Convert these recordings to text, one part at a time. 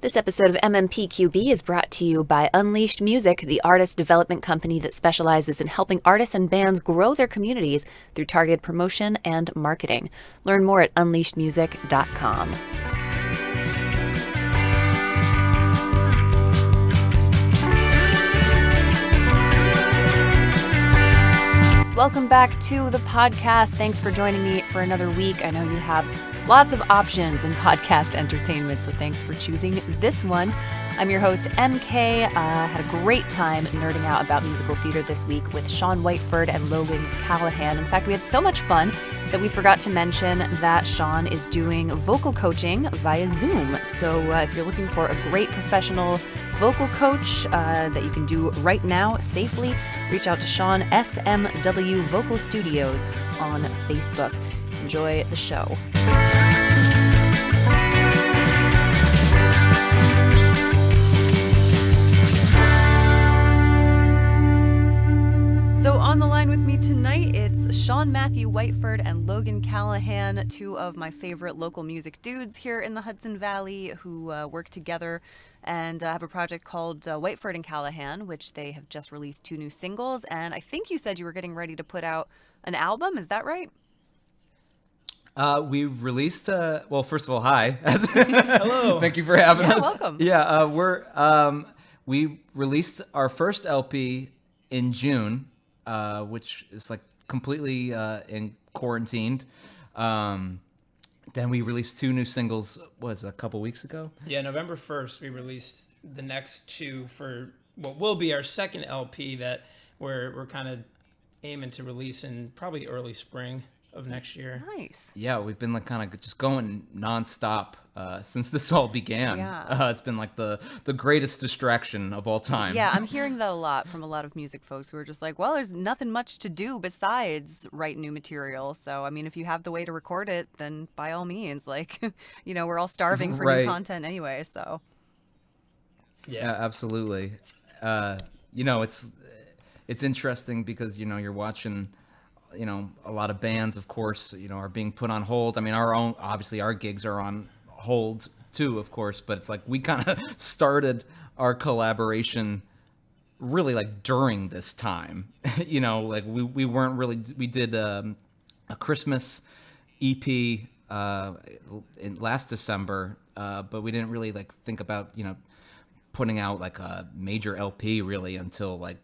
This episode of MMPQB is brought to you by Unleashed Music, the artist development company that specializes in helping artists and bands grow their communities through targeted promotion and marketing. Learn more at unleashedmusic.com. Welcome back to the podcast. Thanks for joining me for another week. I know you have lots of options in podcast entertainment, so thanks for choosing this one. I'm your host, MK. Had a great time nerding out about musical theater this week with Sean Whiteford and Logan Callahan. In fact, we had so much fun that we forgot to mention that Sean is doing vocal coaching via Zoom. So if you're looking for a great professional vocal coach that you can do right now safely, reach out to Sean, SMW Vocal Studios on Facebook. Enjoy the show. So on the line with me tonight, it's Sean Matthew Whiteford and Logan Callahan, two of my favorite local music dudes here in the Hudson Valley who work together and have a project called Whiteford and Callahan, which they have just released 2 new singles. And I think you said you were getting ready to put out an album. Is that right? We released, well, first of all, hi. Hello. Thank you for having us. Welcome. Yeah, we released our first LP in June, which is like completely in quarantined. Then we released 2 new singles, a couple weeks ago? Yeah, November 1st, we released the next 2 for what will be our second LP that we're kind of aiming to release in probably early spring of next year. Nice. Yeah, we've been like kind of just going nonstop since this all began. Yeah. It's been like the greatest distraction of all time. Yeah, I'm hearing that a lot from a lot of music folks who are just like, well, there's nothing much to do besides write new material. So, I mean, if you have the way to record it, then by all means, like, we're all starving for new content anyway, so. Yeah, absolutely. It's interesting because, you're watching, a lot of bands, of course, are being put on hold. I mean, obviously our gigs are on hold too, of course, but it's like we kind of started our collaboration really like during this time. Like we weren't really, we did a Christmas EP in last December, but we didn't really like think about, putting out like a major LP really until like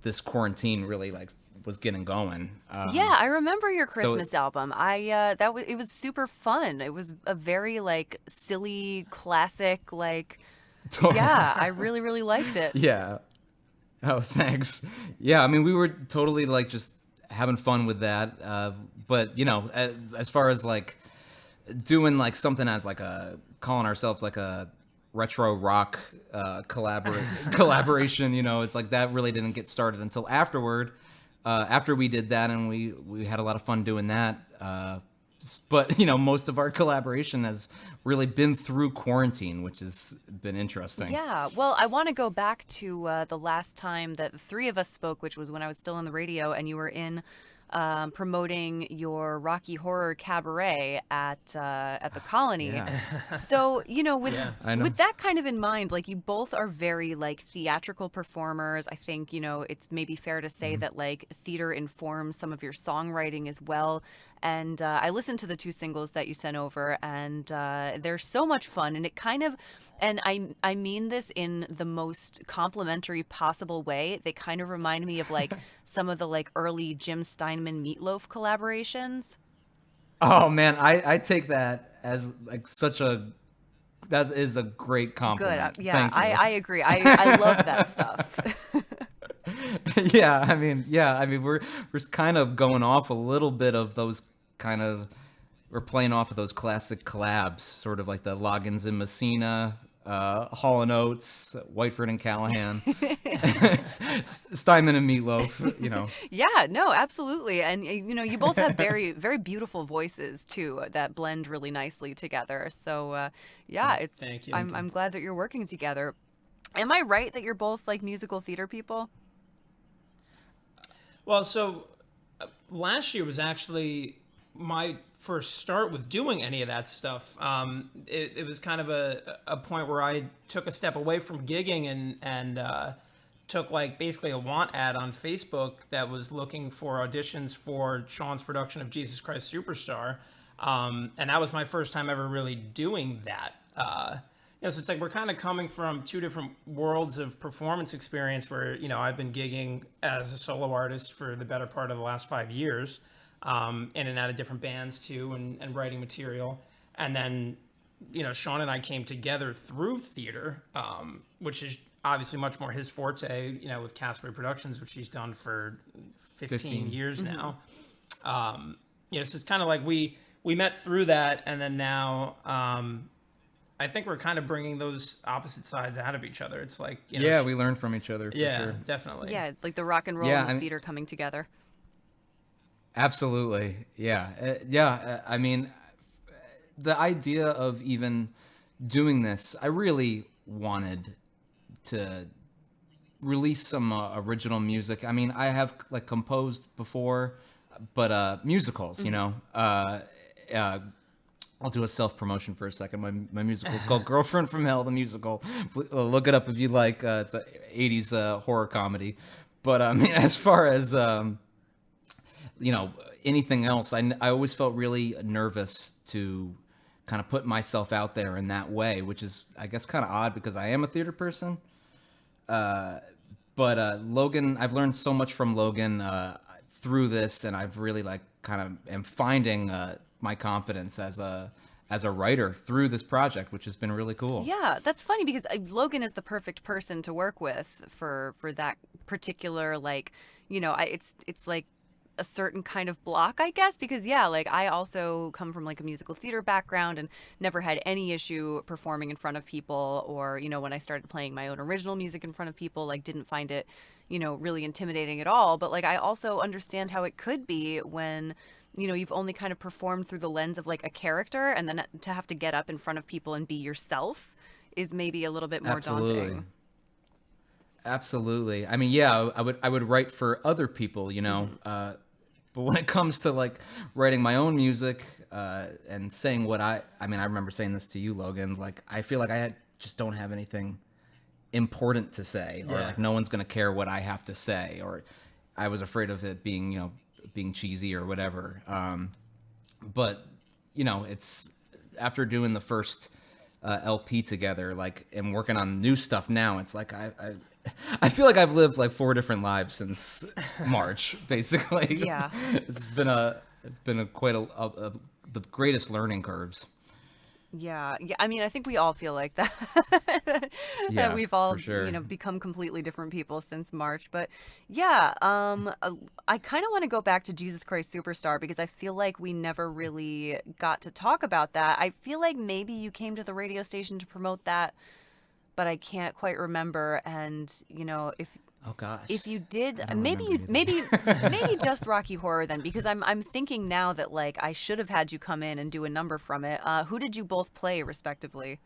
this quarantine really like was getting going. Yeah, I remember your Christmas album. It was super fun. It was a very like silly classic, like yeah, I really, really liked it. Yeah. Oh, thanks. Yeah, I mean, we were totally like just having fun with that. But as far as like doing like something as like calling ourselves like a retro rock collaboration, it's like that really didn't get started until afterward. After we did that, and we had a lot of fun doing that. But most of our collaboration has really been through quarantine, which has been interesting. Yeah, well, I want to go back to the last time that the 3 of us spoke, which was when I was still on the radio, and you were in promoting your Rocky Horror Cabaret at the Colony. Yeah. So, with that kind of in mind, like you both are very like theatrical performers. I think, it's maybe fair to say that like theater informs some of your songwriting as well. And I listened to the 2 singles that you sent over, and they're so much fun. And it kind of, and I mean this in the most complimentary possible way. They kind of remind me of like some of the like early Jim Steinman Meatloaf collaborations. Oh man, I take that as like that is a great compliment. Good. Yeah, Thank you. I agree. I love that stuff. Yeah, I mean, we're kind of going off a little bit of those we're playing off of those classic collabs, sort of like the Loggins and Messina, Hall & Oates, Whiteford and Callahan, Steinman and Meatloaf, Yeah, no, absolutely. And, you both have very, very beautiful voices, too, that blend really nicely together. So, Thank you. I'm glad that you're working together. Am I right that you're both, like, musical theater people? Well, so last year was actually my first start with doing any of that stuff, it was kind of a point where I took a step away from gigging and took like basically a want ad on Facebook that was looking for auditions for Sean's production of Jesus Christ Superstar. And that was my first time ever really doing that. So it's like we're kind of coming from two different worlds of performance experience where, I've been gigging as a solo artist for the better part of the last 5 years, in and out of different bands too, and writing material. And then, Sean and I came together through theater, which is obviously much more his forte, with Casper Productions, which he's done for 15 years now. So it's kind of like we met through that, and then now I think we're kind of bringing those opposite sides out of each other. It's like, yeah, we learn from each other for sure. Definitely. Yeah, like the rock and roll and the theater coming together. Absolutely. Yeah. I mean, the idea of even doing this, I really wanted to release some original music. I mean, I have like composed before, but musicals, I'll do a self-promotion for a second. My musical is called Girlfriend from Hell, the musical. Look it up if you like. It's an 80s horror comedy. But I mean, as far as anything else, I always felt really nervous to kind of put myself out there in that way, which is, I guess, kind of odd because I am a theater person. But Logan, I've learned so much from Logan through this, and I've really kind of am finding my confidence as a writer through this project, which has been really cool. Yeah, that's funny because Logan is the perfect person to work with for that particular it's like a certain kind of block, I guess, because I also come from like a musical theater background and never had any issue performing in front of people, or when I started playing my own original music in front of people, didn't find it really intimidating at all. But I also understand how it could be when you've only kind of performed through the lens of like a character, and then to have to get up in front of people and be yourself is maybe a little bit more daunting. Absolutely. I mean, I would write for other people, but when it comes to like writing my own music and saying what I remember saying this to you, Logan, like I feel like just don't have anything important to say, or like no one's going to care what I have to say, or I was afraid of it being, being cheesy or whatever. But it's after doing the first LP together, and working on new stuff now, it's like I feel like I've lived like 4 different lives since March, basically. Yeah. It's been quite the greatest learning curves. Yeah. I mean, I think we all feel like that. That we've all, for sure. Become completely different people since March. But yeah, I kind of want to go back to Jesus Christ Superstar because I feel like we never really got to talk about that. I feel like maybe you came to the radio station to promote that, but I can't quite remember. And Oh gosh. if you did, maybe just Rocky Horror then, because I'm thinking now that I should have had you come in and do a number from it. Who did you both play respectively?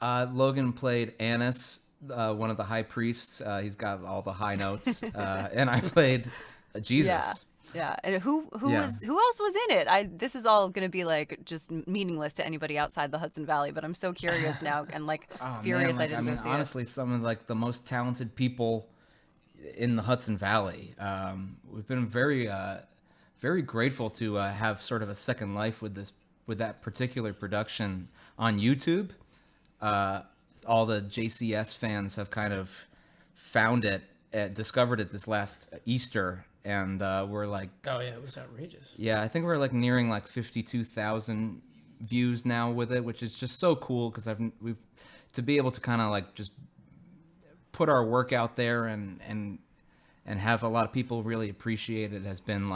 Logan played Annas, one of the high priests. He's got all the high notes, and I played Jesus. Yeah, and who else was in it? This is all gonna be just meaningless to anybody outside the Hudson Valley, but I'm so curious now and furious I didn't go see honestly, it. some of the most talented people in the Hudson Valley. We've been very grateful to have sort of a second life with that particular production on YouTube. All the JCS fans have kind of found it, discovered it this last Easter. And we're like, oh yeah, it was outrageous. Yeah, I think we're nearing 52,000 views now with it, which is just so cool because we've to be able to kind of just put our work out there and have a lot of people really appreciate it has been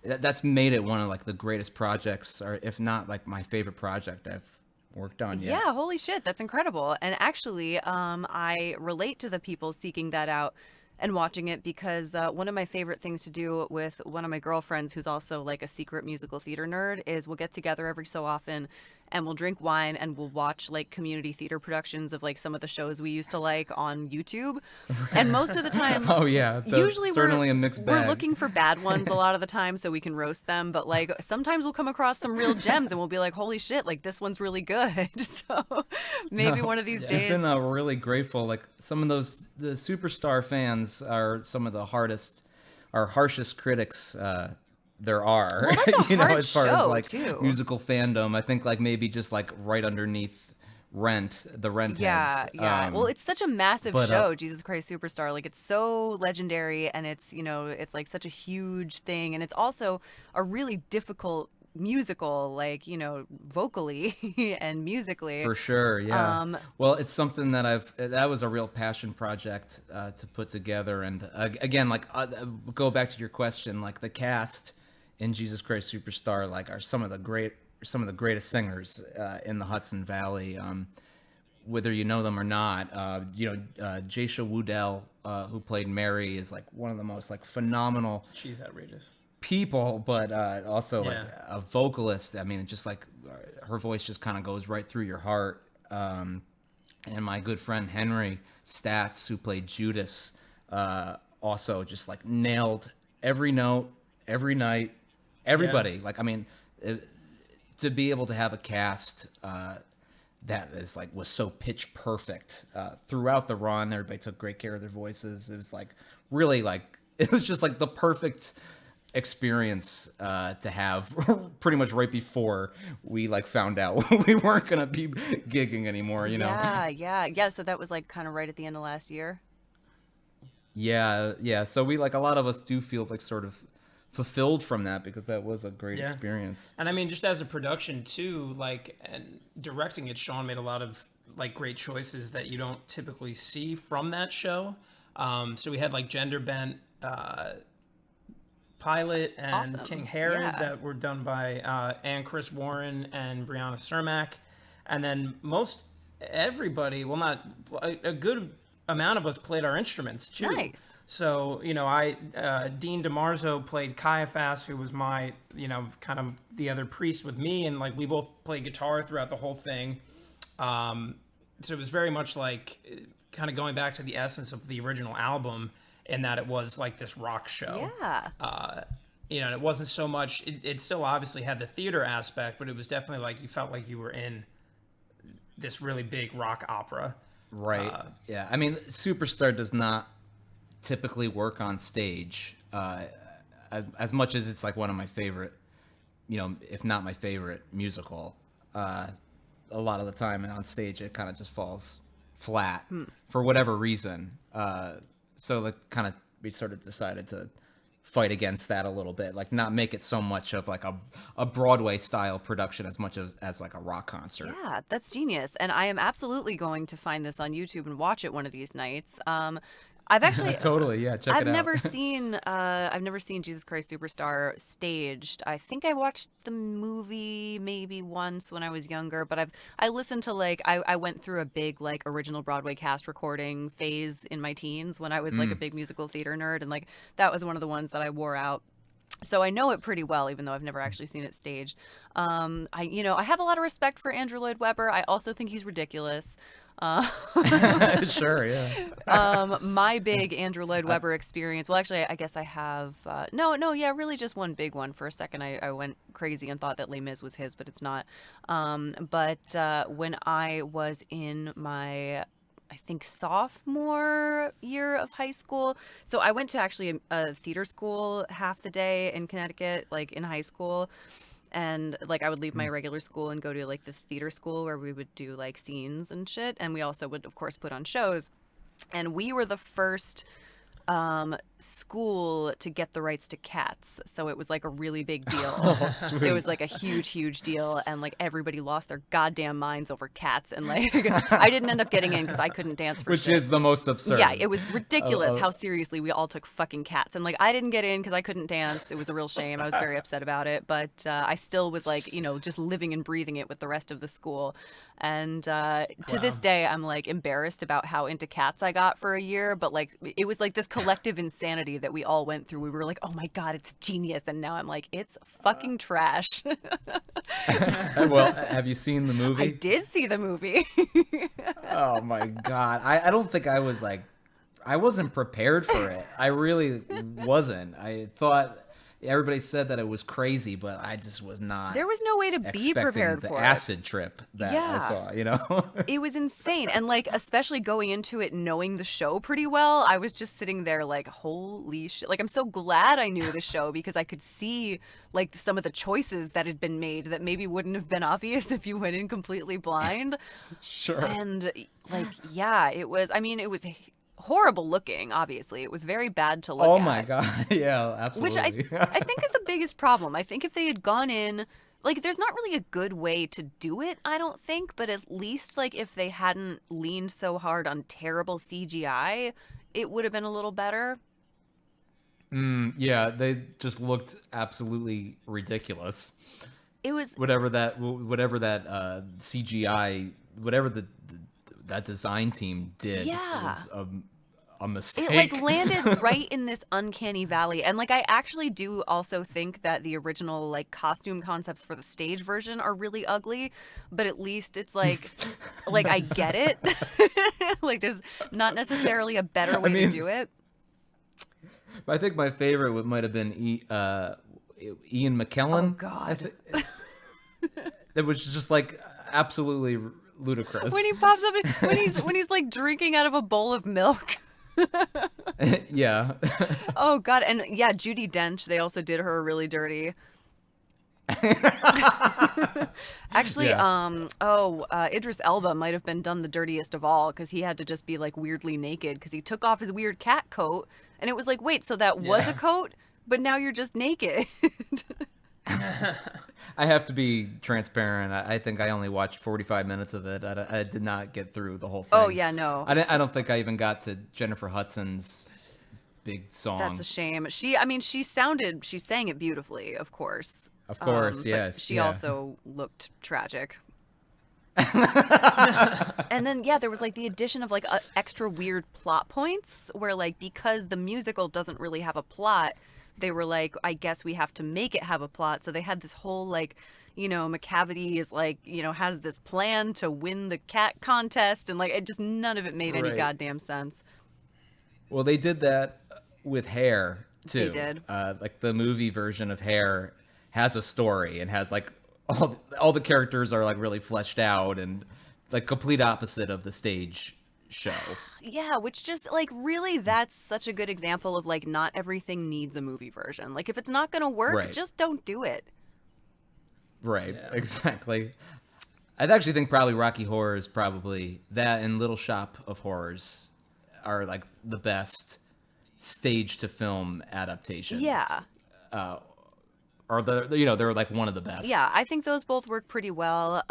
that's made it one of the greatest projects, or if not my favorite project I've worked on yet. Yeah, holy shit, that's incredible. And actually, I relate to the people seeking that out and watching it because one of my favorite things to do with one of my girlfriends who's also a secret musical theater nerd is we'll get together every so often and we'll drink wine and we'll watch like community theater productions of like some of the shows we used to like on YouTube. And most of the time, Oh yeah, usually certainly a mixed bag. we're looking for bad ones a lot of the time so we can roast them. But like sometimes we'll come across some real gems and we'll be like, holy shit, like this one's really good. So maybe one of these days. I've been really grateful. Like some of the Superstar fans are some of the harshest critics there are. Well, that's a hard as far show, as like too. musical fandom. I think like maybe just like right underneath the Rent heads. Yeah. Well, it's such a massive but, show, Jesus Christ Superstar. Like it's so legendary, and it's it's like such a huge thing, and it's also a really difficult musical, like vocally and musically. For sure, yeah. Well, it's something that was a real passion project to put together, and again, like go back to your question, like the cast in Jesus Christ Superstar, like are some of the greatest singers in the Hudson Valley, whether you know them or not. Jaisha Woodell, who played Mary, is like one of the most like phenomenal. She's outrageous. People, but also like a vocalist. I mean, just like her voice just kind of goes right through your heart. And my good friend Henry Stats, who played Judas, also just like nailed every note, every night, everybody. Yeah. Like, I mean, to be able to have a cast that was so pitch perfect throughout the run. Everybody took great care of their voices. It was like really like it was just like the perfect experience to have pretty much right before we like found out we weren't gonna be gigging anymore, Yeah, so that was like kind of right at the end of last year. Yeah, so we like a lot of us do feel like sort of fulfilled from that because that was a great experience. And I mean, just as a production too, like, and directing it, Sean made a lot of like great choices that you don't typically see from that show. So we had like Gender Bent Pilot and Awesome. King Herod Yeah. that were done by Ann Chris Warren and Brianna Cermak. And then most everybody, well, not a good amount of us played our instruments too. Nice. So, Dean DeMarzo played Caiaphas, who was my, kind of the other priest with me. And like, we both played guitar throughout the whole thing. So it was very much like kind of going back to the essence of the original album, in that it was like this rock show. Yeah. And it wasn't so much, it still obviously had the theater aspect, but it was definitely like you felt like you were in this really big rock opera. Right. Yeah. I mean, Superstar does not typically work on stage as much as it's like one of my favorite, if not my favorite musical. A lot of the time, and on stage, it kind of just falls flat for whatever reason. So like kind of we sort of decided to fight against that a little bit, like not make it so much of like a Broadway style production as much as like a rock concert. Yeah, that's genius. And I am absolutely going to find this on YouTube and watch it one of these nights. I've actually Totally, yeah. Check it out. I've never seen Jesus Christ Superstar staged. I think I watched the movie maybe once when I was younger, but I listened to like I went through a big like original Broadway cast recording phase in my teens when I was like a big musical theater nerd, and like that was one of the ones that I wore out. So I know it pretty well, even though I've never actually seen it staged. I have a lot of respect for Andrew Lloyd Webber. I also think he's ridiculous. Sure, yeah. My big Andrew Lloyd Webber experience. Well, actually, I guess I have. Really just one big one. For a second, I went crazy and thought that Les Mis was his, but it's not. But when I was in my, I think, sophomore year of high school. So I went to actually a theater school half the day in Connecticut, like in high school. And like I would leave my regular school and go to like this theater school where we would do like scenes and shit. And we also would, of course, put on shows. And we were the first school to get the rights to Cats, so it was like a really big deal. Oh, sweet. It was like a huge deal, and like everybody lost their goddamn minds over Cats, and like I didn't end up getting in because I couldn't dance for Which shit. is the most absurd. Yeah, it was ridiculous how seriously we all took fucking Cats, and like I didn't get in because I couldn't dance. It was a real shame. I was very upset about it, but I still was like, just living and breathing it with the rest of the school. And to this day, I'm like embarrassed about how into Cats I got for a year, but like it was like this collective insanity that we all went through. We were like, oh my God, it's genius. And now I'm like, it's fucking trash. Well, have you seen the movie? I did see the movie. Oh my God. I don't think I was like, I wasn't prepared for it. I really wasn't. I thought everybody said that it was crazy, but I just was not. There was no way to be prepared the for acid trip that I saw, you know? It was insane. And like, especially going into it knowing the show pretty well, I was just sitting there like, holy shit. Like, I'm so glad I knew the show because I could see like some of the choices that had been made that maybe wouldn't have been obvious if you went in completely blind. Sure. And like, yeah, it was horrible looking, obviously. It was very bad to look at. Oh my God. Yeah, absolutely. Which I think is the biggest problem. I think if they had gone in, like, there's not really a good way to do it, I don't think, but at least, like, if they hadn't leaned so hard on terrible CGI, it would have been a little better. Yeah, they just looked absolutely ridiculous. It was... Whatever that CGI, whatever that design team did was a mistake. It like landed right in this uncanny valley. And like I actually do also think that the original like costume concepts for the stage version are really ugly, but at least it's like I get it. Like there's not necessarily a better way to do it. I think my favorite might have been Ian McKellen. Oh God. It was just like absolutely ludicrous. When he pops up, when he's like drinking out of a bowl of milk. Yeah. Oh God, and yeah, Judi Dench. They also did her really dirty. Actually, Idris Elba might have been done the dirtiest of all because he had to just be like weirdly naked because he took off his weird cat coat, and it was like, wait, so that was a coat, but now you're just naked. I have to be transparent. I think I only watched 45 minutes of it. I did not get through the whole thing. Oh yeah, no. I don't think I even got to Jennifer Hudson's big song. That's a shame. She sang it beautifully, of course. Of course, yes. She also looked tragic. And then there was like the addition of like extra weird plot points where like because the musical doesn't really have a plot, they were like, I guess we have to make it have a plot. So they had this whole like, McCavity is like, has this plan to win the cat contest, and like it just none of it made any goddamn sense. Well, they did that with Hair too. They did. Like the movie version of Hair has a story and has like all the characters are like really fleshed out and like complete opposite of the stage show. Yeah, which just like really that's such a good example of like not everything needs a movie version. Like if it's not going to work, just don't do it. Right, exactly. I actually think probably Rocky Horror is probably that, and Little Shop of Horrors are like the best stage to film adaptations. Yeah. Or they're like one of the best. Yeah, I think those both work pretty well.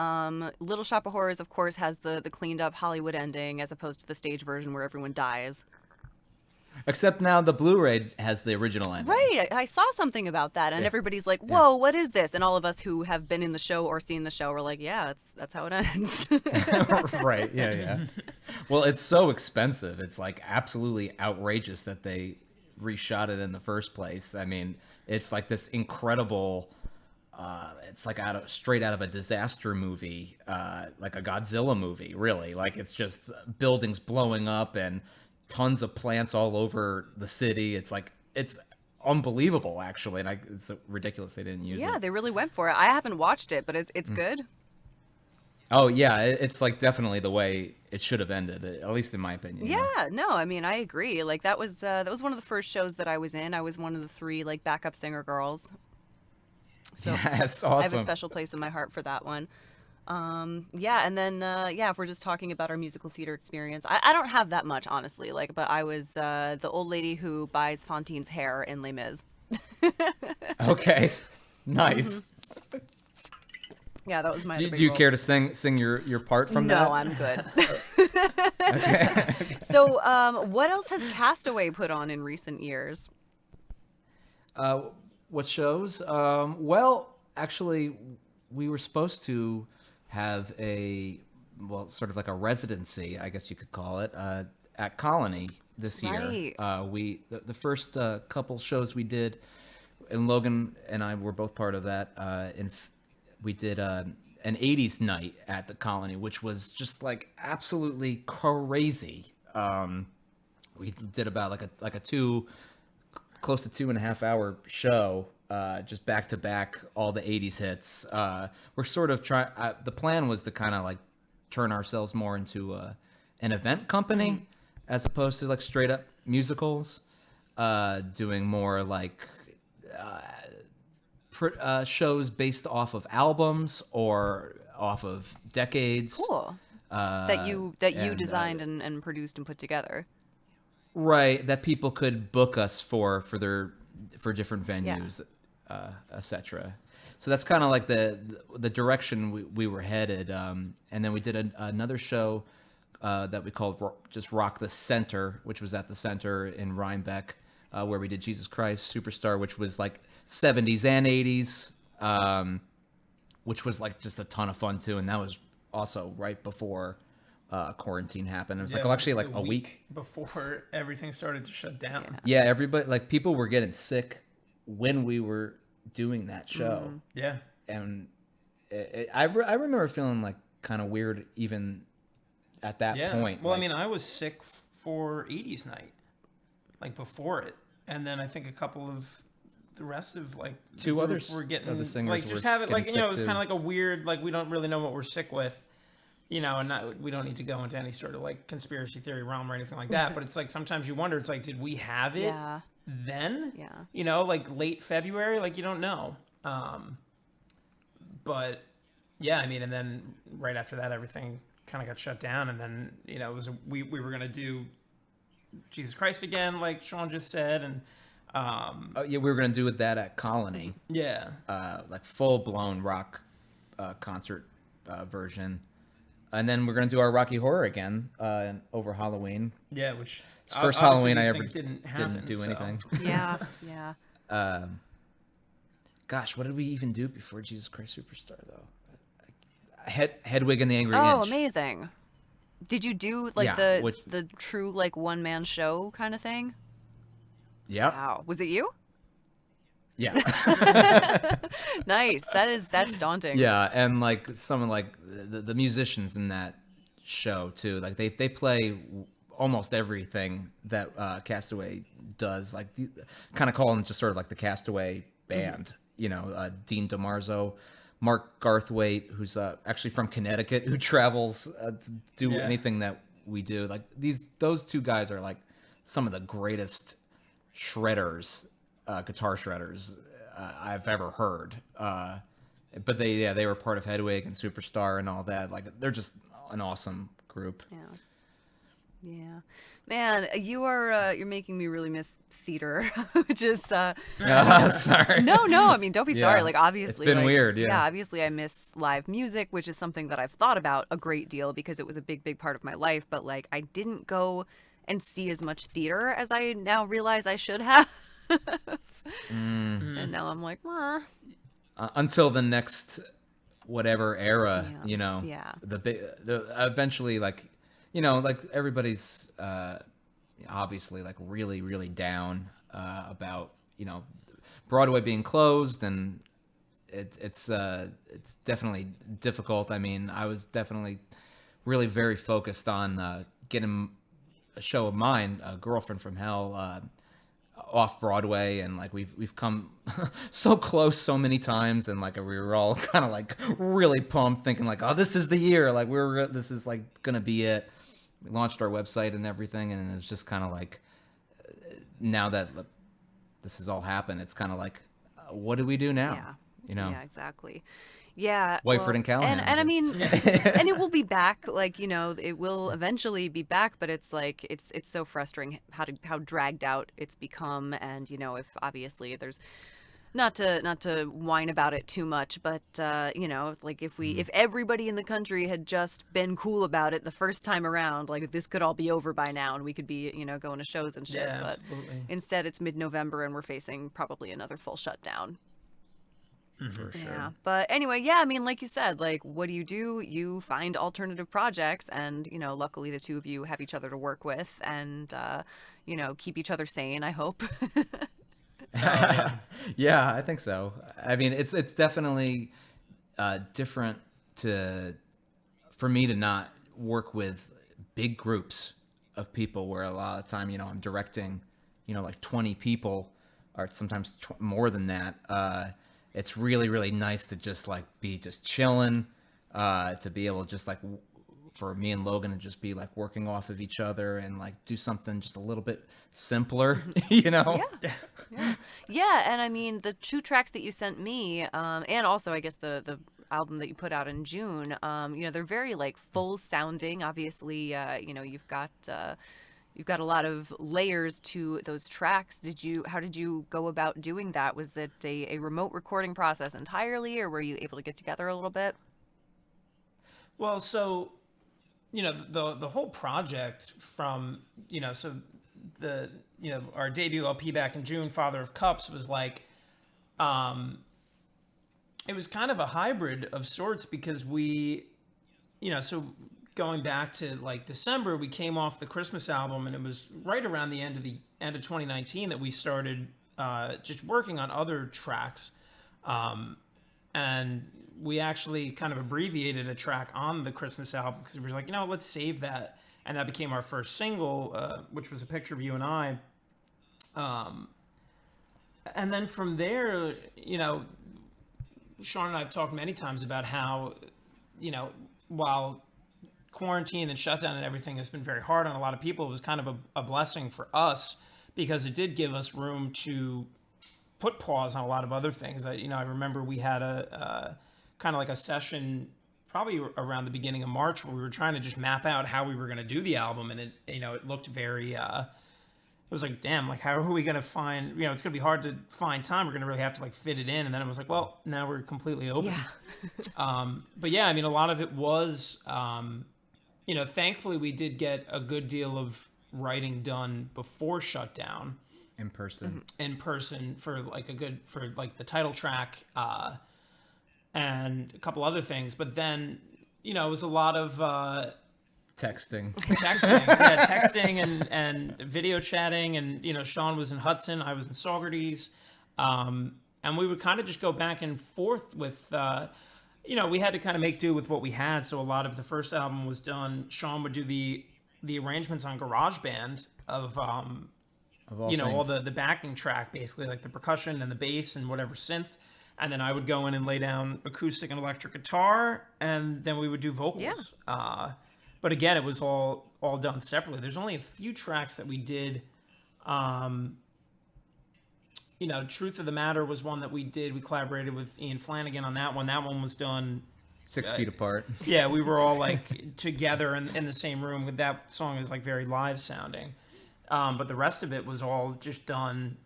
Little Shop of Horrors, of course, has the cleaned up Hollywood ending as opposed to the stage version where everyone dies. Except now the Blu-ray has the original ending. Right, I saw something about that, and everybody's like, "Whoa, what is this?" And all of us who have been in the show or seen the show were like, "Yeah, that's how it ends." Right? Yeah. Well, it's so expensive. It's like absolutely outrageous that they reshot it in the first place. I mean, it's like this incredible. It's like straight out of a disaster movie, like a Godzilla movie. Really, like it's just buildings blowing up and tons of plants all over the city. It's unbelievable, actually, and it's ridiculous they didn't use it. Yeah, they really went for it. I haven't watched it, but it's good. Oh yeah, it's like definitely the way it should have ended, at least in my opinion. Yeah, no, I mean I agree. Like that was one of the first shows that I was in. I was one of the 3 like backup singer girls. So that's awesome. I have a special place in my heart for that one. And then if we're just talking about our musical theater experience, I don't have that much, honestly. Like, but I was the old lady who buys Fantine's hair in Les Mis. Okay, nice. Mm-hmm. Yeah, that was my. Do you care to sing your part from that? No, I'm good. Okay. So, what else has Castaway put on in recent years? What shows? Well, actually, we were supposed to have sort of like a residency, I guess you could call it, at Colony this year. Right. The first couple shows we did, and Logan and I were both part of that. And we did an 80s night at the Colony, which was just like absolutely crazy. We did about like a close to 2.5 hour show, just back to back, all the 80s hits. We're sort of trying, the plan was to kind of like turn ourselves more into an event company as opposed to like straight up musicals, doing more like shows based off of albums or off of decades. Cool. That you designed and produced and put together. Right, that people could book us for different venues, etc. So that's kind of like the direction we were headed. And then we did another show that we called just Rock the Center, which was at the Center in Rhinebeck, where we did Jesus Christ Superstar, which was like 70s and 80s, which was like just a ton of fun too. And that was also right before quarantine happened. It was actually like a week before everything started to shut down. Yeah, everybody, like people were getting sick when we were doing that show. Yeah. And I remember feeling like kind of weird even at that point. Well, like, I mean, I was sick for 80s night, like before it. And then I think a couple of the rest of like two others were getting of the singers like just were have it like, getting it was sick kind of like a weird, like we don't really know what we're sick with. And we don't need to go into any sort of like conspiracy theory realm or anything like that. But it's like sometimes you wonder, it's like, did we have it then? Yeah. Like late February, like you don't know. But yeah, I mean, and then right after that, everything kind of got shut down. And then, it was, we were going to do Jesus Christ again, like Sean just said. And we were going to do that at Colony. Yeah. Like full blown rock concert version. And then we're going to do our Rocky Horror again over Halloween. Yeah, which it's the first Halloween I ever didn't do anything. Yeah. Gosh, what did we even do before Jesus Christ Superstar though? Hedwig and the Angry Inch. Oh, amazing! Did you do like the true like one man show kind of thing? Yeah. Wow, was it you? Yeah. Nice. That's daunting. Yeah, and like some of like the musicians in that show too. Like they play almost everything that Castaway does. Like kind of call them just sort of like the Castaway band. Dean DeMarzo, Mark Garthwaite, who's actually from Connecticut, who travels to do anything that we do. Like those two guys are like some of the greatest shredders. Guitar shredders I've ever heard, but they were part of Hedwig and Superstar and all that. Like they're just an awesome group. Yeah, man, you're making me really miss theater, which is sorry. No, I mean, don't be sorry. Like obviously, it's been weird. Yeah, obviously I miss live music, which is something that I've thought about a great deal because it was a big part of my life. But like I didn't go and see as much theater as I now realize I should have. And now I'm like, until the next whatever era, eventually like everybody's obviously like really, really down about Broadway being closed, and it's definitely difficult. I mean, I was definitely really very focused on getting a show of mine, Girlfriend from Hell, off Broadway, and like we've come so close so many times, and like we were all kind of like really pumped, thinking like, oh, this is the year, like this is like gonna be it. We launched our website and everything, and it's just kind of like now that this has all happened, it's kind of like, what do we do now? Yeah, exactly. Yeah, Whiteford and Callahan. And I mean, and it will be back. Like it will eventually be back. But it's like it's so frustrating how dragged out it's become. And if obviously there's not to whine about it too much, but like if everybody in the country had just been cool about it the first time around, like this could all be over by now, and we could be going to shows and shit. Yeah, but absolutely. Instead, it's mid-November, and we're facing probably another full shutdown. For sure. Yeah. But anyway, yeah, I mean, like you said, like, what do? You find alternative projects, and, luckily the two of you have each other to work with and, keep each other sane, I hope. Yeah, I think so. I mean, it's definitely different for me to not work with big groups of people where a lot of the time, I'm directing, like 20 people or sometimes more than that. It's really, really nice to just like be just chilling, to be able to just like for me and Logan to just be like working off of each other and like do something just a little bit simpler, Yeah. Yeah, and I mean, the two tracks that you sent me, and also I guess the album that you put out in June, they're very like full sounding. Obviously, you've got a lot of layers to those tracks. How did you go about doing that? Was it a remote recording process entirely, or were you able to get together a little bit? Well, so the whole project from so the our debut LP back in June, Father of Cups, was like it was kind of a hybrid of sorts because we so going back to like December, we came off the Christmas album, and it was right around the end of 2019 that we started just working on other tracks, and we actually kind of abbreviated a track on the Christmas album because we were like, let's save that, and that became our first single, which was a picture of you and I. And then from there, Sean and I have talked many times about how, while quarantine and shutdown and everything has been very hard on a lot of people, it was kind of a blessing for us because it did give us room to put pause on a lot of other things. I remember we had a kind of like a session probably around the beginning of March where we were trying to just map out how we were going to do the album, and it looked very it was like, damn, like how are we going to find, it's going to be hard to find time. We're going to really have to like fit it in. And then it was like, well, now we're completely open. Yeah. But yeah, I mean, a lot of it was, thankfully we did get a good deal of writing done before shutdown. In person For the title track, and a couple other things. But then, it was a lot of, texting and video chatting, and Sean was in Hudson, I was in Saugerties, and we would kind of just go back and forth with we had to kind of make do with what we had. So a lot of the first album was done, Sean would do the arrangements on GarageBand of all the backing track, basically like the percussion and the bass and whatever synth, and then I would go in and lay down acoustic and electric guitar, and then we would do vocals. But again, it was all done separately. There's only a few tracks that we did. Truth of the Matter was one that we did. We collaborated with Ian Flanagan on that one. That one was done 6 feet apart. Yeah, we were all like together in the same room. That song is like very live sounding. But the rest of it was all just done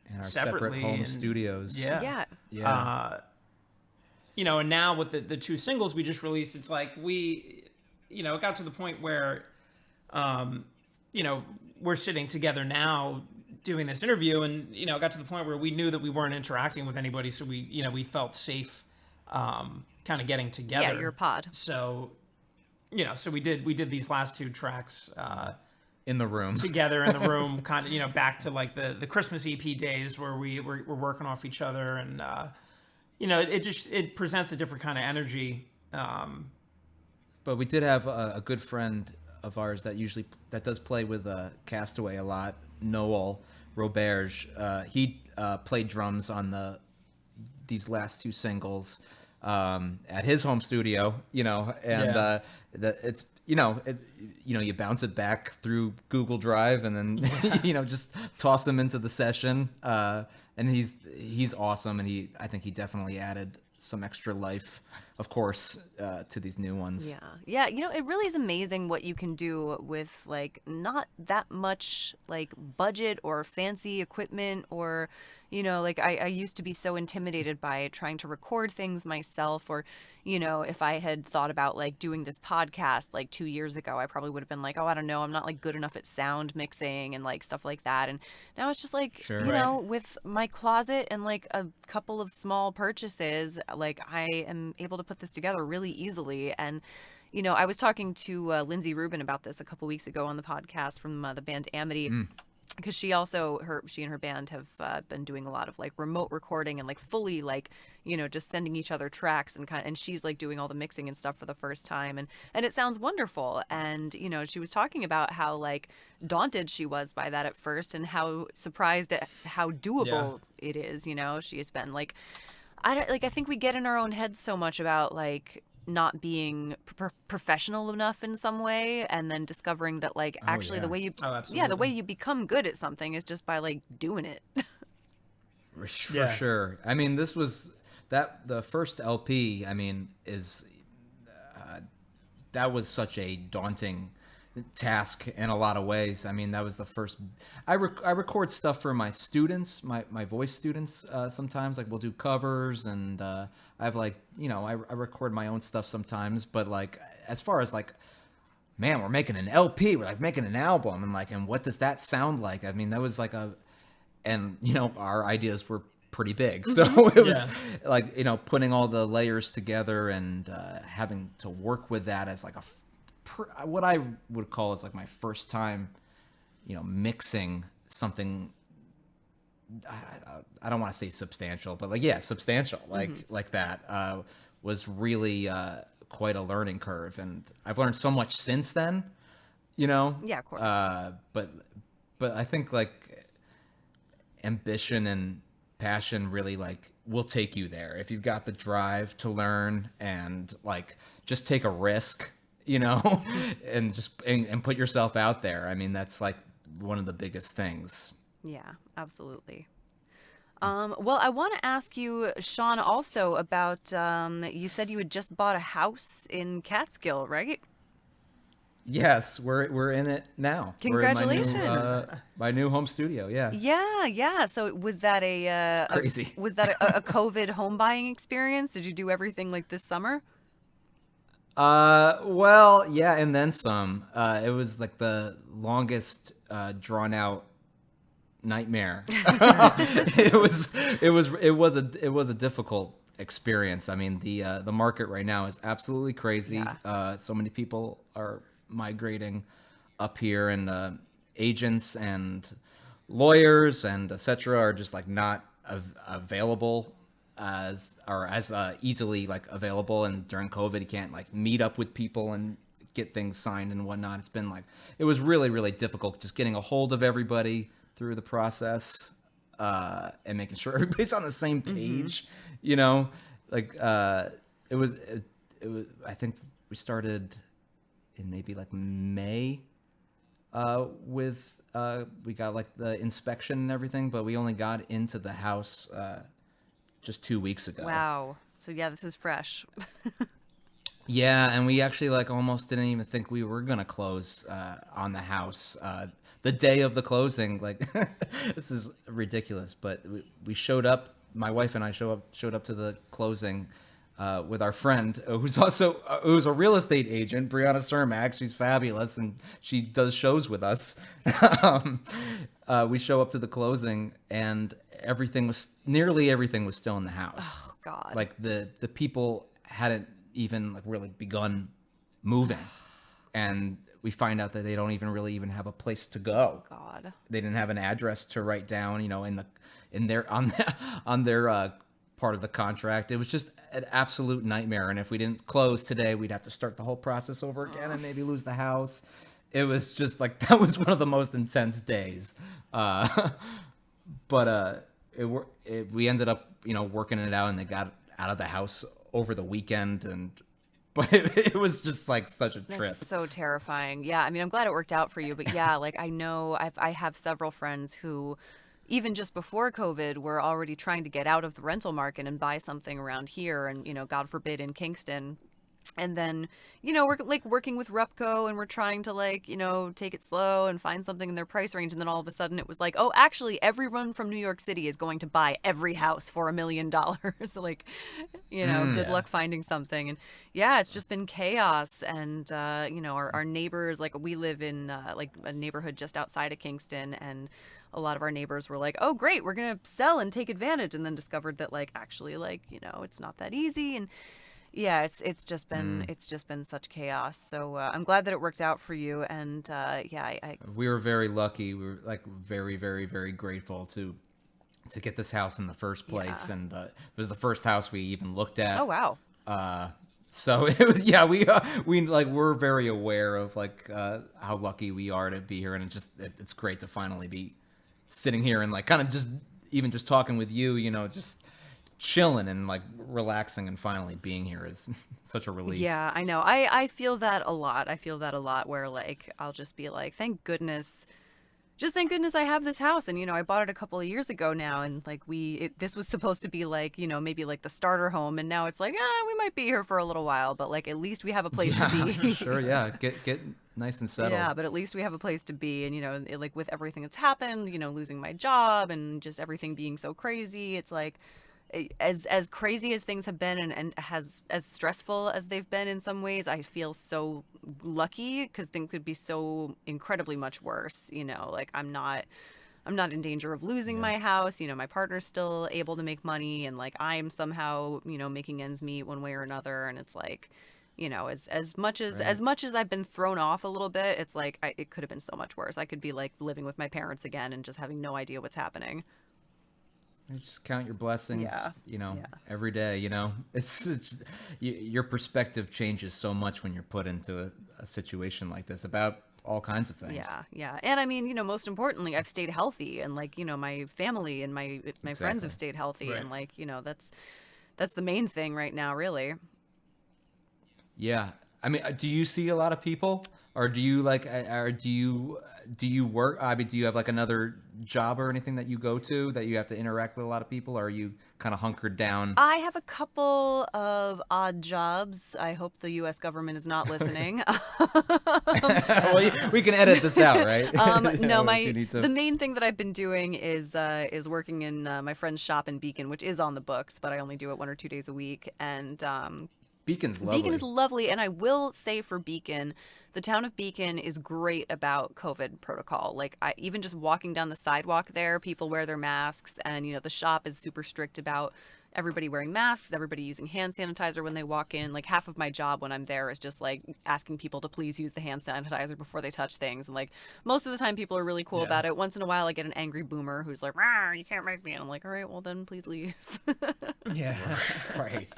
in our separately. separate home studios. Yeah. And now with the two singles we just released, it's like it got to the point where, we're sitting together now doing this interview, and, it got to the point where we knew that we weren't interacting with anybody. So we felt safe, kind of getting together. Yeah, your pod. So, so we did these last two tracks, in the room together in the room, kind of, back to like the Christmas EP days where we're working off each other. And, it presents a different kind of energy. But we did have a good friend of ours that does play with Castaway a lot, Noel Roberge. He played drums on these last two singles at his home studio, and it's you bounce it back through Google Drive and then just toss them into the session. And he's awesome, and I think he definitely added some extra life of course, to these new ones. Yeah, it really is amazing what you can do with like not that much like budget or fancy equipment or like I used to be so intimidated by trying to record things myself, or if I had thought about like doing this podcast like 2 years ago, I probably would have been like, oh, I don't know, I'm not like good enough at sound mixing and like stuff like that. And now it's just like, Sure. with my closet and like a couple of small purchases, like I am able to put this together really easily. And I was talking to Lindsay Rubin about this a couple weeks ago on the podcast from the band Amity, because she and her band have been doing a lot of like remote recording and like fully like just sending each other tracks and she's like doing all the mixing and stuff for the first time, and it sounds wonderful. And she was talking about how like daunted she was by that at first, and how surprised at how doable it is. She has been like, I think we get in our own heads so much about like not being professional enough in some way, and then discovering that like actually the way you the way you become good at something is just by like doing it. For sure. I mean, this was the first LP, I mean, is that was such a daunting task in a lot of ways. I mean, that was the first. I record stuff for my students, my voice students. Sometimes, like, we'll do covers, and I have like, I record my own stuff sometimes. But like, as far as like, man, we're making an LP, we're like making an album, and like, and what does that sound like? I mean, that was like our ideas were pretty big, so it was like, putting all the layers together and having to work with that as like what I would call is like my first time, mixing something. I don't want to say substantial, but like, substantial, like that was really quite a learning curve, and I've learned so much since then. Yeah, of course. But I think like ambition and passion really like will take you there if you've got the drive to learn and like just take a risk. And just and put yourself out there. I mean, that's like one of the biggest things. Yeah, absolutely. Well, I want to ask you, Sean, also about you said you had just bought a house in Catskill, right? Yes, we're in it now. Congratulations! We're in my new home studio. Yeah. Yeah. So was that crazy? Was that a COVID home buying experience? Did you do everything like this summer? Well, yeah, and then some. It was like the longest drawn out nightmare. It was a difficult experience. I mean, the market right now is absolutely crazy. Yeah. So many people are migrating up here, and agents and lawyers and etc. are just like not available as easily like available, and during COVID you can't like meet up with people and get things signed and whatnot. It was really, really difficult just getting a hold of everybody through the process, and making sure everybody's on the same page. It was I think we started in maybe like May with we got like the inspection and everything, but we only got into the house just 2 weeks ago. Wow. So yeah, this is fresh. Yeah, and we actually like almost didn't even think we were gonna close on the house the day of the closing. Like, this is ridiculous, but we showed up. My wife and I showed up to the closing with our friend who's a real estate agent, Brianna Cermak. She's fabulous, and she does shows with us. We show up to the closing, and nearly everything was still in the house. Oh God! Like the people hadn't even like really begun moving, and we find out that they don't even really have a place to go. God! They didn't have an address to write down, on their part of the contract. It was just an absolute nightmare. And if we didn't close today, we'd have to start the whole process over again and maybe lose the house. It was just like, that was one of the most intense days. But we ended up, working it out, and they got out of the house over the weekend. But it was just like such a trip. That's so terrifying. Yeah, I mean, I'm glad it worked out for you, but yeah, like I know I have several friends who, even just before COVID, we're already trying to get out of the rental market and buy something around here and, God forbid in Kingston. And then, we're like working with Repco and we're trying to like, take it slow and find something in their price range. And then all of a sudden it was like, oh, actually everyone from New York City is going to buy every house for $1 million. Like, good luck finding something. And yeah, it's just been chaos. And, our neighbors, like we live in like a neighborhood just outside of Kingston, and a lot of our neighbors were like, oh, great, we're going to sell and take advantage. And then discovered that like, actually, like, it's not that easy. And yeah, it's just been such chaos. So I'm glad that it worked out for you. And we were very lucky. We were like very, very, very grateful to get this house in the first place. Yeah. And it was the first house we even looked at. Oh wow. So it was, we're very aware of like how lucky we are to be here, and it's great to finally be sitting here and like kind of just talking with you, just chilling and like relaxing, and finally being here is such a relief. Yeah, I know. I feel that a lot. Where like I'll just be like, thank goodness I have this house. And I bought it a couple of years ago now, and like this was supposed to be like, maybe like the starter home, and now it's like, we might be here for a little while, but like at least we have a place to be. Sure, yeah. Get nice and settled. Yeah, but at least we have a place to be. And like with everything that's happened, losing my job and just everything being so crazy, it's like as crazy as things have been, and as stressful as they've been in some ways, I feel so lucky because things could be so incredibly much worse. Like I'm not in danger of losing my house. My partner's still able to make money, and like I'm somehow making ends meet one way or another. And it's like, as much as I've been thrown off a little bit, it's like it could have been so much worse. I could be like living with my parents again and just having no idea what's happening. You just count your blessings, every day, it's your perspective changes so much when you're put into a situation like this about all kinds of things. Yeah. And I mean, most importantly, I've stayed healthy, and like, my family and my friends have stayed healthy. Right. And like, that's the main thing right now, really. Yeah. I mean, do you see a lot of people, or do you like, or do you work? I mean, do you have like another job or anything that you go to that you have to interact with a lot of people, or are you kind of hunkered down? I have a couple of odd jobs. I hope the U.S. government is not listening. Well, we can edit this out, right? No, the main thing that I've been doing is working in my friend's shop in Beacon, which is on the books, but I only do it 1 or 2 days a week. And Beacon's lovely. Beacon is lovely, and I will say for Beacon, the town of Beacon is great about COVID protocol. Like, even just walking down the sidewalk there, people wear their masks, and the shop is super strict about everybody wearing masks, everybody using hand sanitizer when they walk in. Like, half of my job when I'm there is just like asking people to please use the hand sanitizer before they touch things. And like most of the time people are really cool about it. Once in a while I get an angry boomer who's like, you can't make me. And I'm like, all right, well then please leave. Yeah. Right.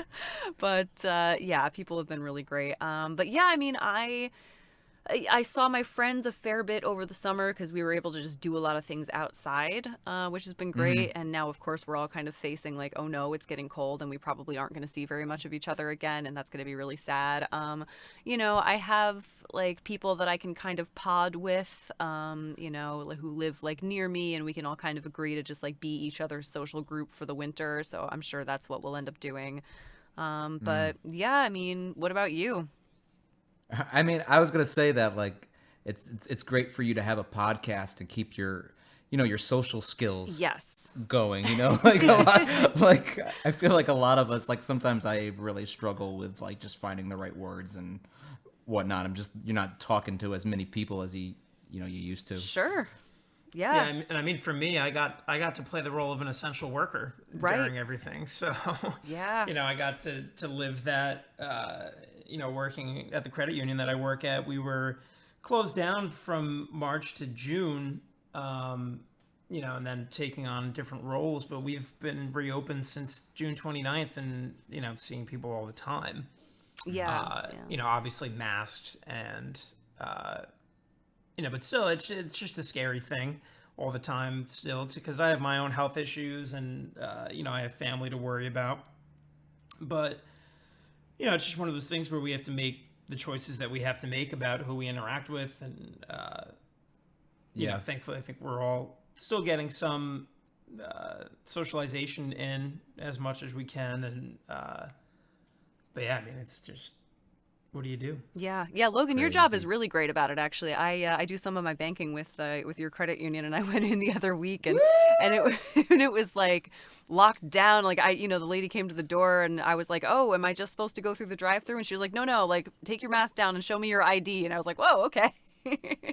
But yeah, people have been really great. But yeah, I mean, I saw my friends a fair bit over the summer because we were able to just do a lot of things outside, which has been great. Mm-hmm. And now, of course, we're all kind of facing like, oh no, it's getting cold and we probably aren't going to see very much of each other again. And that's going to be really sad. I have like people that I can kind of pod with, who live like near me, and we can all kind of agree to just like be each other's social group for the winter. So I'm sure that's what we'll end up doing. But yeah, I mean, what about you? I mean, I was gonna say that like it's great for you to have a podcast to keep your social skills going. Like a lot, like I feel like a lot of us, like sometimes I really struggle with like just finding the right words and whatnot. You're not talking to as many people as you used to. Sure. Yeah. Yeah, and I mean, for me, I got to play the role of an essential worker during everything. So yeah, I got to live that. Working at the credit union that I work at, we were closed down from March to June, and then taking on different roles. But we've been reopened since June 29th, and seeing people all the time. Yeah. Obviously masked and. But still, it's just a scary thing all the time still, because I have my own health issues and, I have family to worry about. But, it's just one of those things where we have to make the choices that we have to make about who we interact with. And, thankfully, I think we're all still getting some socialization in as much as we can. And but yeah, I mean, it's just, what do you do? Yeah. Logan, your job is really great about it. Actually, I do some of my banking with your credit union, and I went in the other week, and it and it was like locked down. Like the lady came to the door, and I was like, oh, am I just supposed to go through the drive-through? And she was like, no, like take your mask down and show me your ID. And I was like, whoa, okay.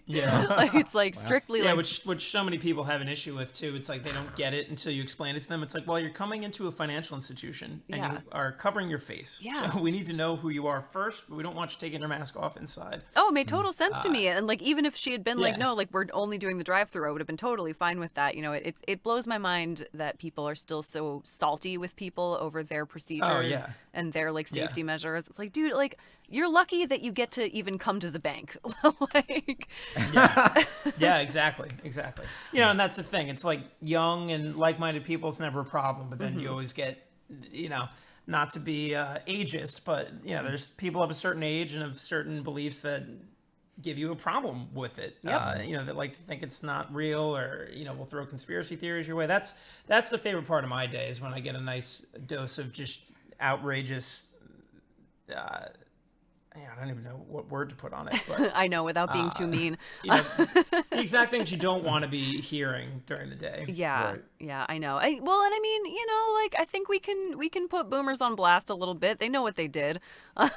Yeah. Like it's like strictly like which so many people have an issue with too. It's like they don't get it until you explain it to them. It's like, well, you're coming into a financial institution and you are covering your face. Yeah. So we need to know who you are first, but we don't want you taking your mask off inside. Oh, it made total sense to me. And like even if she had been like, no, like we're only doing the drive-through, I would have been totally fine with that. It blows my mind that people are still so salty with people over their procedures and their like safety measures. It's like, dude, like you're lucky that you get to even come to the bank. Like yeah, exactly. And that's the thing. It's like young and like-minded people, it's never a problem, but then you always get, not to be ageist, but there's people of a certain age and of certain beliefs that give you a problem with it. That like to think it's not real, or will throw conspiracy theories your way. That's the favorite part of my day, is when I get a nice dose of just outrageous I don't even know what word to put on it. But, I know, without being too mean. The exact things you don't want to be hearing during the day. Yeah, yeah, I know. And I mean, like I think we can put boomers on blast a little bit. They know what they did, and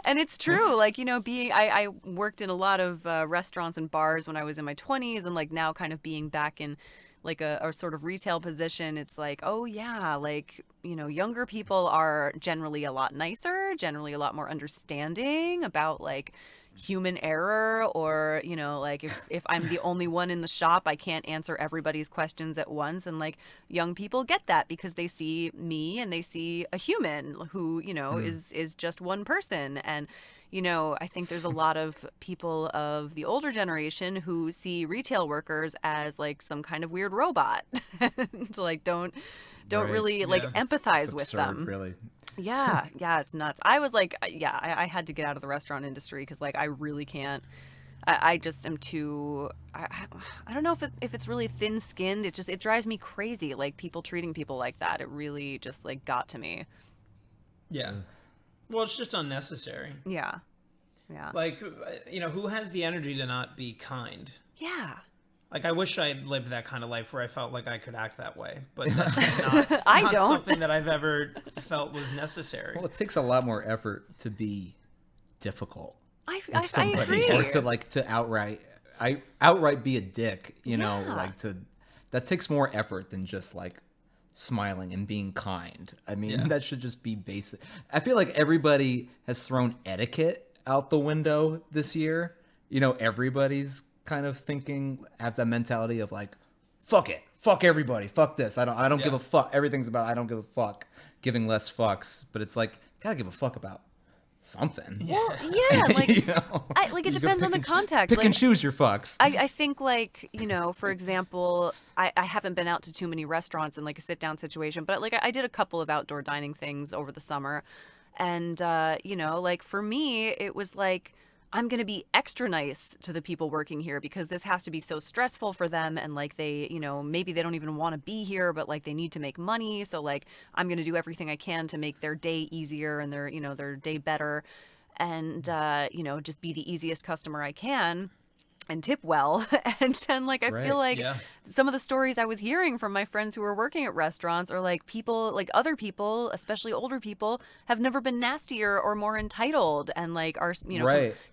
it's true. Like I worked in a lot of restaurants and bars when I was in my 20s, and like now kind of being back in like a sort of retail position, it's like, oh yeah, like younger people are generally a lot nicer, generally a lot more understanding about like human error, or like if I'm the only one in the shop, I can't answer everybody's questions at once. And like young people get that because they see me and they see a human who is just one person. And I think there's a lot of people of the older generation who see retail workers as like some kind of weird robot and like don't really like empathize with them. Really. Yeah, it's nuts. I was like, I had to get out of the restaurant industry because like I really can't. I just am too. I don't know if it's really thin-skinned. It drives me crazy. Like people treating people like that. It really just like got to me. Yeah. Well, it's just unnecessary. Yeah. Like, who has the energy to not be kind? Yeah. Like, I wish I lived that kind of life where I felt like I could act that way, but that's not, I not don't. something that I've ever felt was necessary. Well, it takes a lot more effort to be difficult. I agree. Or to outright be a dick, that takes more effort than just like smiling and being kind. I mean, that should just be basic. I feel like everybody has thrown etiquette out the window this year. Everybody's kind of have that mentality of like, fuck it, fuck everybody, fuck this. I don't give a fuck. Everything's about I don't give a fuck, giving less fucks. But it's like, gotta give a fuck about something. Well, yeah, like it depends on the context. Pick and choose your fucks. I think like, for example, I haven't been out to too many restaurants in like a sit down situation, but like I did a couple of outdoor dining things over the summer. And, like for me, it was like, I'm going to be extra nice to the people working here because this has to be so stressful for them. And like they, maybe they don't even want to be here, but like they need to make money. So like, I'm going to do everything I can to make their day easier and their day better. And, just be the easiest customer I can and tip well. And then like I feel like some of the stories I was hearing from my friends who were working at restaurants are like people, like other people, especially older people, have never been nastier or more entitled and like are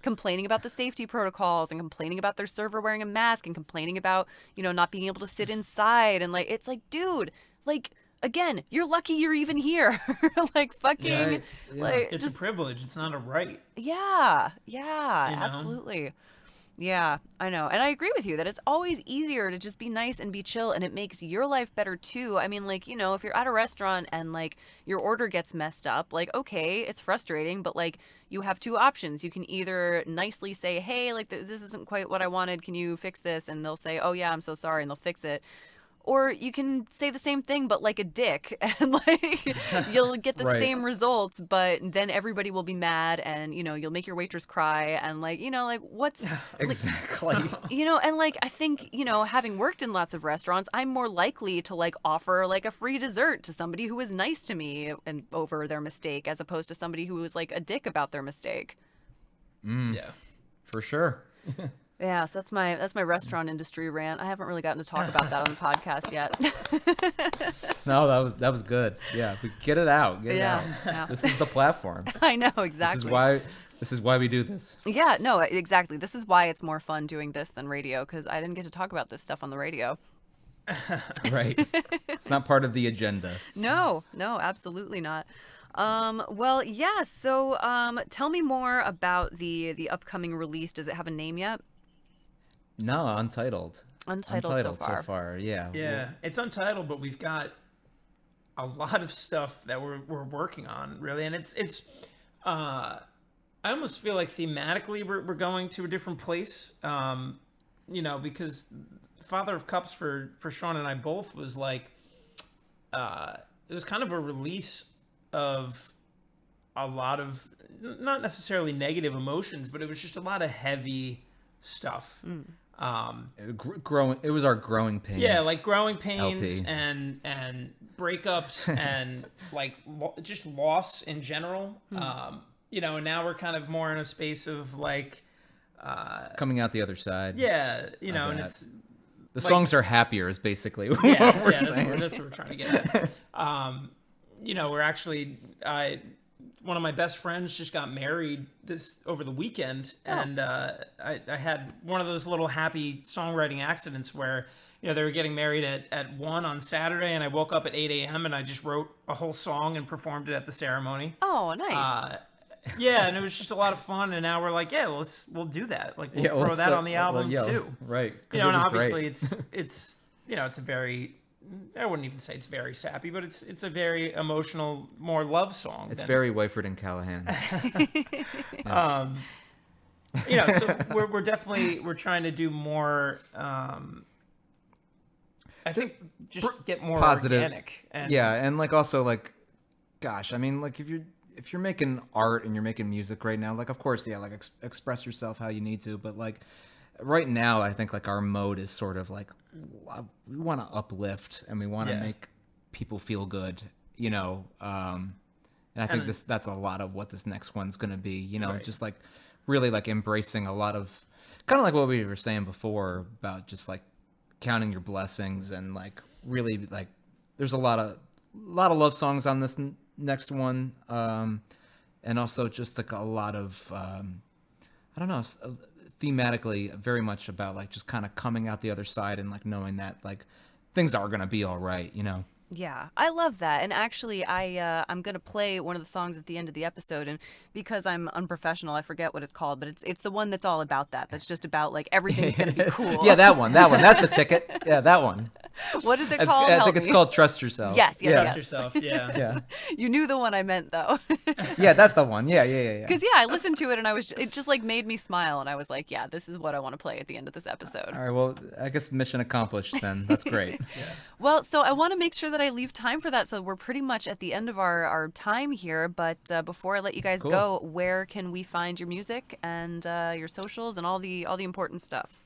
complaining about the safety protocols and complaining about their server wearing a mask and complaining about not being able to sit inside. And like it's like, dude, like again, you're lucky you're even here. Like fucking like it's a privilege, it's not a right. Yeah absolutely. Yeah, I know. And I agree with you that it's always easier to just be nice and be chill, and it makes your life better too. I mean, like, if you're at a restaurant and like your order gets messed up, like, okay, it's frustrating, but like you have two options. You can either nicely say, hey, like this isn't quite what I wanted. Can you fix this? And they'll say, oh yeah, I'm so sorry. And they'll fix it. Or you can say the same thing, but like a dick, and like you'll get the Right. same results, but then everybody will be mad, and you'll make your waitress cry, and like like what's Exactly. and like I think having worked in lots of restaurants, I'm more likely to like offer like a free dessert to somebody who is nice to me and over their mistake, as opposed to somebody who was like a dick about their mistake. Yeah. For sure. Yeah, so that's my restaurant industry rant. I haven't really gotten to talk about that on the podcast yet. No, that was good. Yeah, we get it out. Get it out. Yeah. This is the platform. I know, exactly. This is why we do this. Yeah, no, exactly. This is why it's more fun doing this than radio, because I didn't get to talk about this stuff on the radio. Right. It's not part of the agenda. No, absolutely not. Well, yeah. So, tell me more about the upcoming release. Does it have a name yet? No, untitled. Untitled so far. Yeah. Yeah, it's untitled, but we've got a lot of stuff that we're working on, really, and it's I almost feel like thematically we're going to a different place, because Father of Cups for Sean and I both was like, it was kind of a release of a lot of not necessarily negative emotions, but it was just a lot of heavy stuff. It was our growing pains. Yeah, like growing pains LP. and breakups and like just loss in general. And now we're kind of more in a space of like Coming out the other side. yeah, and that. it's The like- songs are happier is basically what yeah, we're yeah, saying. that's what we're trying to get at. We're actually one of my best friends just got married this over the weekend, and I had one of those little happy songwriting accidents where they were getting married at 1 on Saturday, and I woke up at 8 a.m. and I just wrote a whole song and performed it at the ceremony. Oh, nice. Yeah, and it was just a lot of fun, and now we're like, yeah, we'll do that. Like we'll throw that on the album too. Right. And obviously it's it's a very, I wouldn't even say it's very sappy, but it's a very emotional, more love song. It's very Whiteford and Callahan. So we're definitely trying to do more. I think just get more positive. organic. And, Yeah, and like also like, gosh, I mean, like if you're making art and you're making music right now, like of course, yeah, like express yourself how you need to, but like right now, I think like our mode is sort of like we want to uplift and we want to make people feel good, and I think that's a lot of what this next one's gonna be, Right. just like really like embracing a lot of kind of like what we were saying before about just like counting your blessings and like really like there's a lot of love songs on this next one, and also just like a lot of I don't know, thematically very much about like just kind of coming out the other side and like knowing that like things are gonna be all right, Yeah, I love that. And actually, I'm gonna play one of the songs at the end of the episode, and because I'm unprofessional, I forget what it's called, but it's the one that's all about that. That's just about like everything's gonna be cool. Yeah, that one. That's the ticket. Yeah, that one. What is it called? I Help think it's me. called Trust Yourself. Yes, Trust yourself. Yeah. Yeah. You knew the one I meant though. Yeah, that's the one. Yeah. Because I listened to it and it just like made me smile, and I was like, yeah, this is what I want to play at the end of this episode. All right, well, I guess mission accomplished then. That's great. Well, so I want to make sure that I leave time for that. So we're pretty much at the end of our time here. But before I let you guys Cool. go, where can we find your music and your socials and all the important stuff?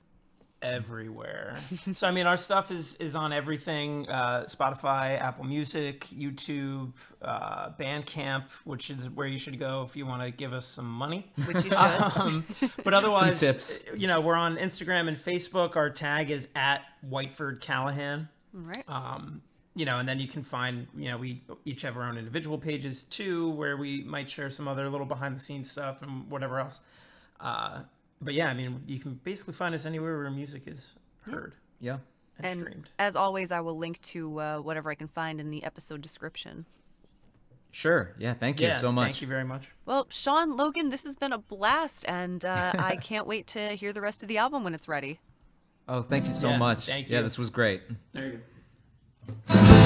Everywhere. So I mean, our stuff is on everything: Spotify, Apple Music, YouTube, Bandcamp, which is where you should go if you want to give us some money. Which you should. But otherwise, Some tips. We're on Instagram and Facebook. Our tag is at Whiteford Callahan. Right. And then you can find, we each have our own individual pages too, where we might share some other little behind the scenes stuff and whatever else. But yeah, I mean, you can basically find us anywhere where music is heard Yeah. and streamed. As always, I will link to whatever I can find in the episode description. Sure. Yeah, thank you so much. Thank you very much. Well, Sean, Logan, this has been a blast, and I can't wait to hear the rest of the album when it's ready. Oh, thank you so Yeah, much. thank Yeah, you. this was great. There you go.